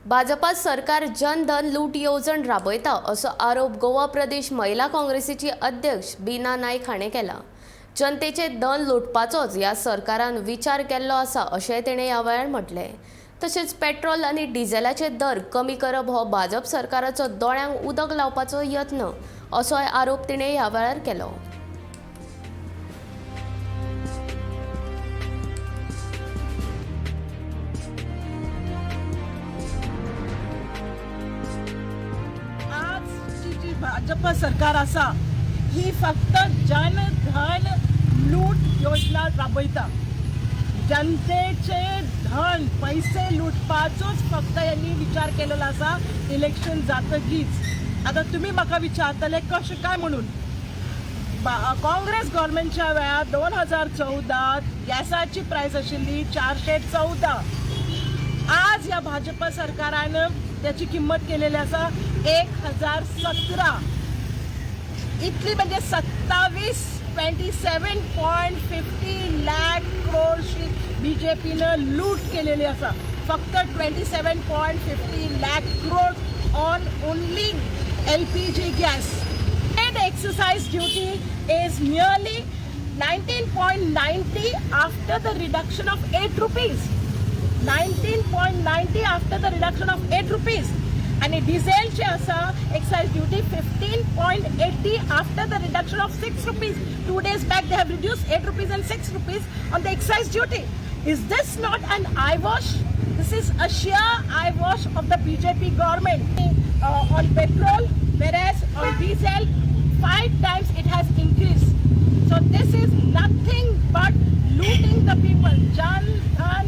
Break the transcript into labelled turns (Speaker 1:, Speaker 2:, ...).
Speaker 1: भाजपा सरकार जनधन लूट येवजण राबयता असो आरोप गोवा प्रदेश महिला काँग्रेसीची अध्यक्ष बीना नाईक हाणें केला। जनतेचे धन लुटपाचोच ह्या सरकारान विचार केल्लो आसा अशें तिणें ह्या वेळार म्हटलें। तशेंच पेट्रोल आनी डिझेलाचे दर कमी करप हो भाजप सरकाराचो दोळ्यांक उदक लावपाचो यत्न असोय आरोप तिणें ह्या वेळार केलो।
Speaker 2: भाजप सरकार आसा ही फक्त जनधन लूट योजना राबयता। जनतेचे धन पैसे लुटपाचोच फक्त यांनी विचार केलेला आसा इलेक्शन जातकीच। आता तुम्ही म्हाका विचारतले कशें काय म्हणून। काँग्रेस गव्हर्नमेंटच्या वेळार 2014 गॅसाची प्राइस आशिल्ली 414। आज या भाजप सरकारान त्याची किंमत केलेली आसा 1017। इतली म्हणजे 27.50 लाख करोडची बीजेपीनं लूट केलेली आसा। फक्त 27.50 lakh crore on only LPG gas. And excise duty is nearly 19.90 after the reduction of 8 rupees. 19.90 after the reduction of 8 rupees. And diesel चे असा excise duty 15.80 after the reduction of 6 rupees. 2 days back they have reduced 8 rupees and 6 rupees on the excise duty. Is this not an eyewash? This is a sheer eyewash of the BJP government. On petrol, whereas on diesel 5 times it has increased. So this is nothing but looting the people. Jan Dhan